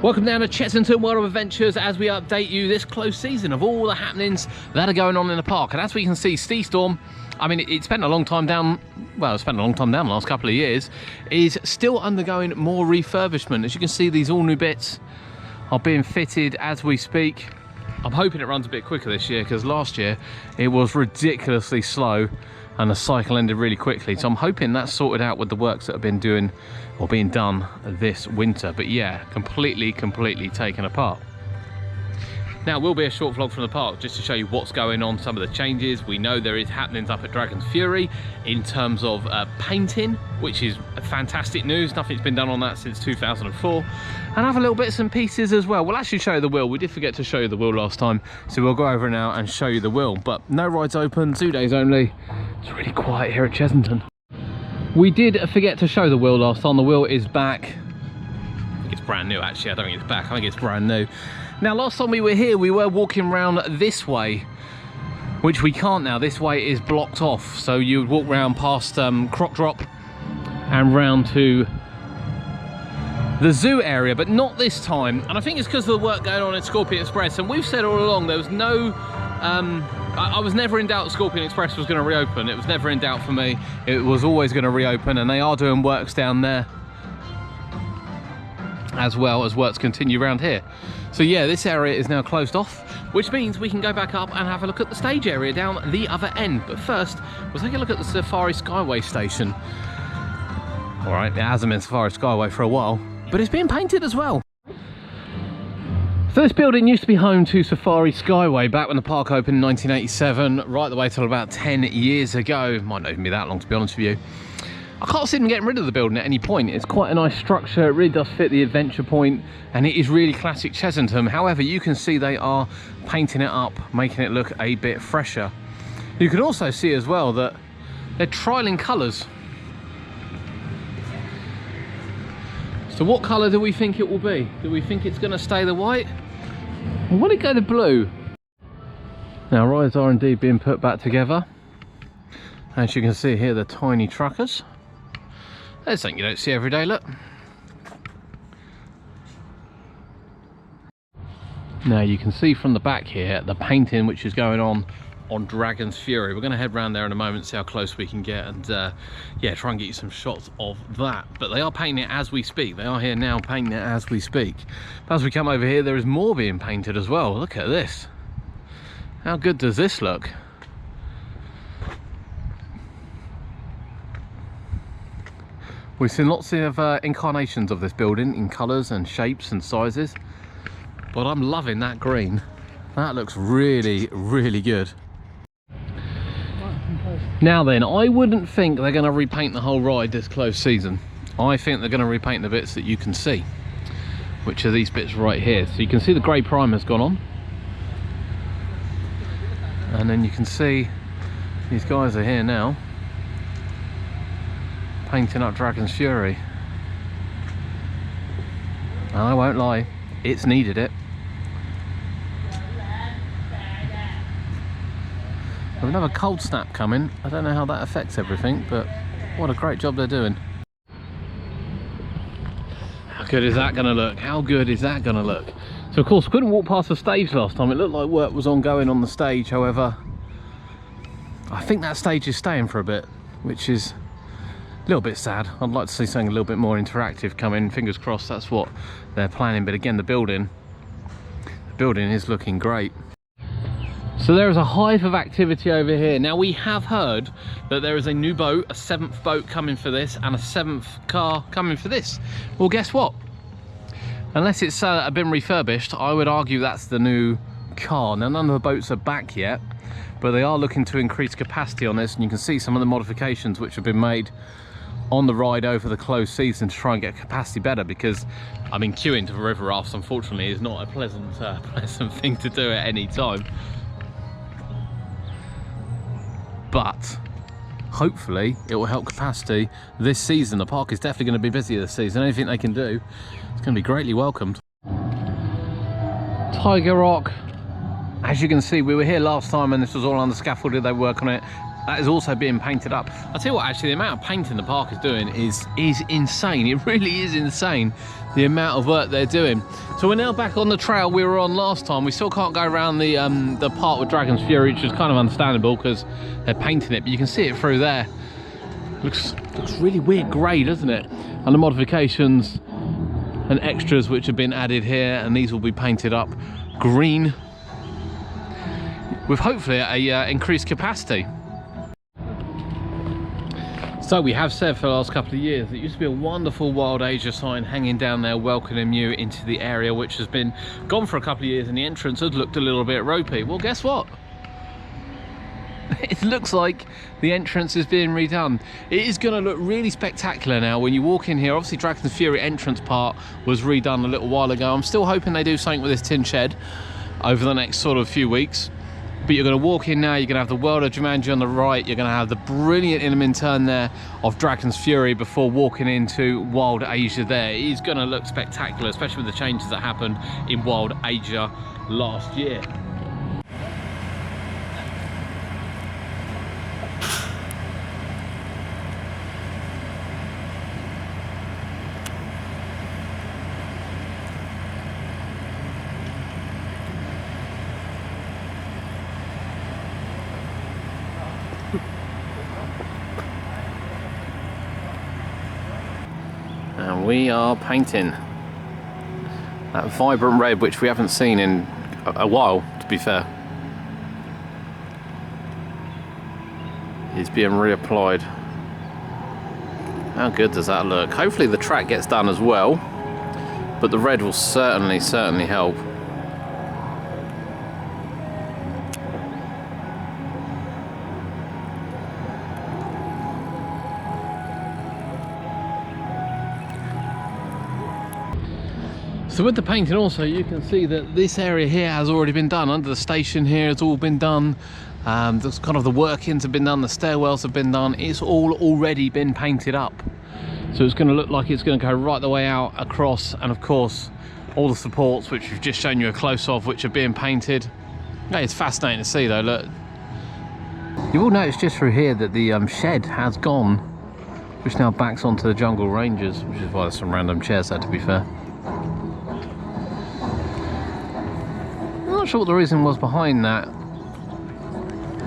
Welcome down to Chessington World of Adventures as we update you this close season of all the happenings that are going on in the park. And as we can see, Storm, I mean, it spent a long time down, well, it spent a long time down the last couple of years, is still undergoing more refurbishment. As you can see, these all new bits are being fitted as we speak. I'm hoping it runs a bit quicker this year because last year it was ridiculously slow and the cycle ended really quickly. So I'm hoping that's sorted out with the works that have been doing or being done this winter. But yeah, completely taken apart. Now, it will be a short vlog from the park just to show you what's going on, some of the changes. We know there is happenings up at Dragon's Fury in terms of painting, which is fantastic news. Nothing's been done on that since 2004. And have a little bits and pieces as well. We'll actually show you the wheel. We did forget to show you the wheel last time, so we'll go over now and show you the wheel. But no rides open, 2 days only. It's really quiet here at Chessington. We did forget to show the wheel last time. The wheel is back. I think it's brand new actually. I don't think it's back, I think it's brand new. Now, last time we were here, we were walking around this way, which we can't now. This way is blocked off. So you would walk around past Croc Drop and round to the zoo area, but not this time. And I think it's because of the work going on at Scorpion Express. And we've said all along there was no, I was never in doubt Scorpion Express was going to reopen. It was never in doubt for me. It was always going to reopen, and they are doing works down there as well as works continue around here. So yeah, this area is now closed off, which means we can go back up and have a look at the stage area down the other end. But first, we'll take a look at the Safari Skyway station. All right, it hasn't been Safari Skyway for a while, but it's being painted as well. So this building used to be home to Safari Skyway back when the park opened in 1987, right the way till about 10 years ago. Might not even be that long, to be honest with you. I can't see them getting rid of the building at any point. It's quite a nice structure. It really does fit the adventure point, and it is really classic Chessington. However, you can see they are painting it up, making it look a bit fresher. You can also see as well that they're trialling colours. So what colour do we think it will be? Do we think it's going to stay the white? Or will it go the blue? Now, rides are indeed being put back together. As you can see here, the tiny truckers. There's something you don't see every day, look. Now you can see from the back here the painting which is going on Dragon's Fury. We're going to head round there in a moment, see how close we can get, and yeah, try and get you some shots of that. But they are painting it as we speak. They are here now painting it as we speak. But as we come over here, there is more being painted as well. Look at this. How good does this look? We've seen lots of incarnations of this building in colours and shapes and sizes, but I'm loving that green. That looks really good. Now then, I wouldn't think they're going to repaint the whole ride this close season. I think they're going to repaint the bits that you can see, which are these bits right here. So you can see the grey primer's gone on, and then you can see these guys are here now painting up Dragon's Fury. And I won't lie, it's needed it. With another cold snap coming, I don't know how that affects everything, but what a great job they're doing. How good is that going to look? How good is that going to look? So of course, we couldn't walk past the stage last time. It looked like work was ongoing on the stage. However, I think that stage is staying for a bit, which is a little bit sad. I'd like to see something a little bit more interactive come in. Fingers crossed that's what they're planning. But again, the building is looking great. So there is a hive of activity over here. Now, we have heard that there is a new boat, a 7th boat coming for this, and a 7th car coming for this. Well, guess what? Unless it's been refurbished, I would argue that's the new car. Now, none of the boats are back yet, but they are looking to increase capacity on this, and you can see some of the modifications which have been made on the ride over the closed season to try and get capacity better, because I mean, queuing to river rafts unfortunately is not a pleasant thing to do at any time. But hopefully it will help capacity this season. The park is definitely going to be busy this season. Anything they can do, it's going to be greatly welcomed. Tiger Rock. As you can see, we were here last time and this was all on the scaffolding. They work on it. that is also being painted up. I'll tell you what, actually, the amount of painting the park is doing is insane. It really is insane, the amount of work they're doing. So we're now back on the trail we were on last time. We still can't go around the part with Dragon's Fury, which is kind of understandable because they're painting it, but you can see it through there. Looks really weird grey, doesn't it? And the modifications and extras which have been added here, and these will be painted up green with hopefully a increased capacity. So we have said for the last couple of years, it used to be a wonderful Wild Asia sign hanging down there welcoming you into the area, which has been gone for a couple of years, and the entrance has looked a little bit ropey. Well, guess what? It looks like the entrance is being redone. It is going to look really spectacular now when you walk in here. Obviously Dragon's Fury entrance part was redone a little while ago. I'm still hoping they do something with this tin shed over the next sort of few weeks. But you're going to walk in now, you're going to have the world of Jumanji on the right, you're going to have the brilliant in turn there of Dragon's Fury before walking into Wild Asia there. It is going to look spectacular, especially with the changes that happened in Wild Asia last year. And we are painting that vibrant red, which we haven't seen in a while, to be fair. It's being reapplied. How good does that look? Hopefully the track gets done as well, but the red will certainly help. So with the painting also, you can see that this area here has already been done. Under the station here, it's all been done. There's kind of the workings have been done, the stairwells have been done. It's all already been painted up. So it's going to look like it's going to go right the way out across, and of course all the supports, which we've just shown you a close of, which are being painted. Yeah, it's fascinating to see though, look. You will notice just through here that the shed has gone, which now backs onto the Jungle Rangers, which is why there's some random chairs there, to be fair. I'm not sure what the reason was behind that,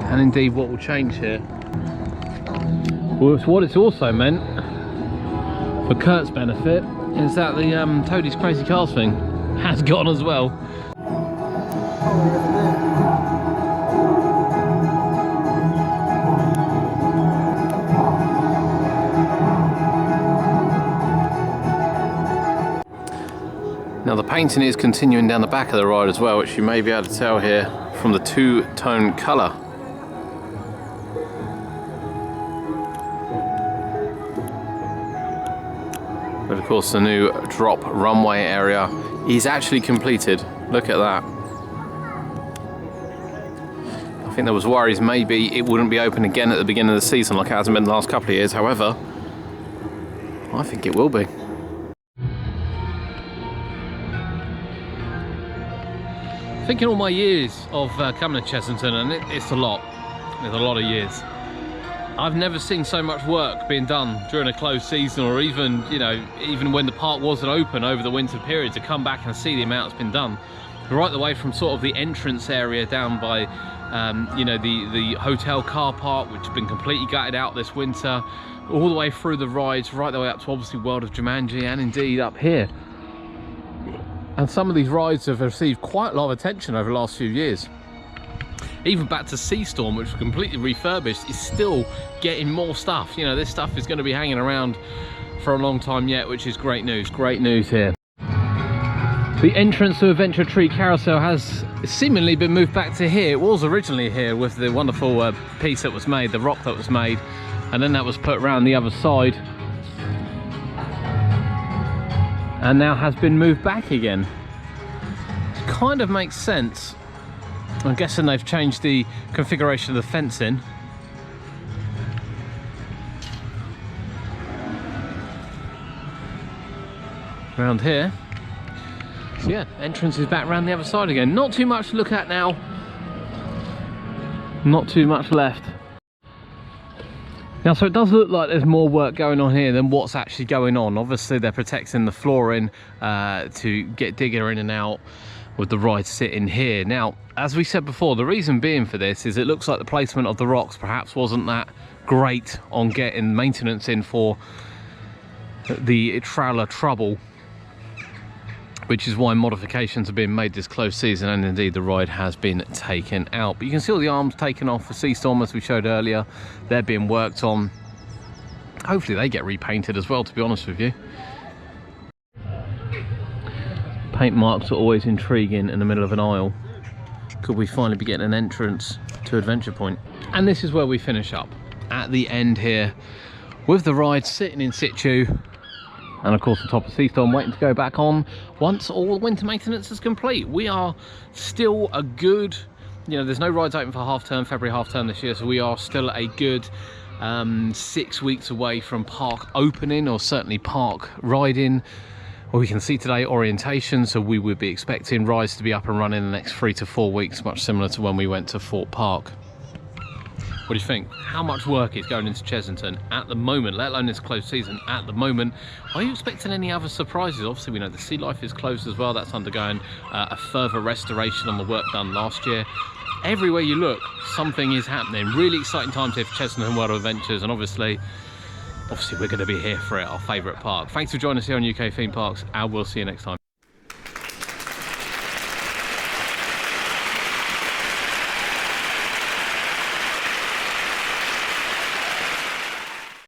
and indeed what will change here. Well, what it's also meant, for Kurt's benefit, is that the Toadie's Crazy Cars thing has gone as well. Now the painting is continuing down the back of the ride as well, which you may be able to tell here from the two-tone colour. But of course the new drop runway area is actually completed. Look at that. I think there was worries maybe it wouldn't be open again at the beginning of the season like it hasn't been the last couple of years. However, I think it will be. Thinking all my years of coming to Chessington, and it's a lot. It's a lot of years. I've never seen so much work being done during a closed season, or even, you know, even when the park wasn't open over the winter period, to come back and see the amount that's been done. Right the way from sort of the entrance area down by, you know, the hotel car park, which has been completely gutted out this winter, all the way through the rides, right the way up to obviously World of Jumanji, and indeed up here. And some of these rides have received quite a lot of attention over the last few years. Even back to Seastorm, which was completely refurbished, is still getting more stuff. You know, this stuff is going to be hanging around for a long time yet, which is great news. Great news here. The entrance to Adventure Tree Carousel has seemingly been moved back to here. It was originally here with the wonderful piece that was made, the rock that was made, and then that was put around the other side. And now has been moved back again. It kind of makes sense. I'm guessing they've changed the configuration of the fencing. Around here. So yeah, entrance is back around the other side again. Not too much to look at now. Not too much left. Now, so it does look like there's more work going on here than what's actually going on. Obviously, they're protecting the flooring to get digger in and out with the ride sitting here. Now, as we said before, the reason being for this is it looks like the placement of the rocks perhaps wasn't that great on getting maintenance in for the trailer trouble, which is why modifications are being made this close season, and indeed the ride has been taken out. But you can see all the arms taken off for Seastorm, as we showed earlier. They're being worked on. Hopefully they get repainted as well, to be honest with you. Paint marks are always intriguing in the middle of an aisle. Could we finally be getting an entrance to Adventure Point? And this is where we finish up, at the end here, with the ride sitting in situ, and of course the top of Seastorm waiting to go back on once all winter maintenance is complete. We are still a good, you know, there's no rides open for half term, February half term this year, so we are still a good 6 weeks away from park opening, or certainly park riding. Well, we can see today orientation, so we would be expecting rides to be up and running in the next 3 to 4 weeks, much similar to when we went to Fort Park. What do you think? How much work is going into Chessington at the moment, let alone this closed season at the moment? Are you expecting any other surprises? Obviously, we know the sea life is closed as well. That's undergoing a further restoration on the work done last year. Everywhere you look, something is happening. Really exciting times here for Chessington World of Adventures, and obviously we're going to be here for it, our favourite park. Thanks for joining us here on UK Theme Parks, and we'll see you next time.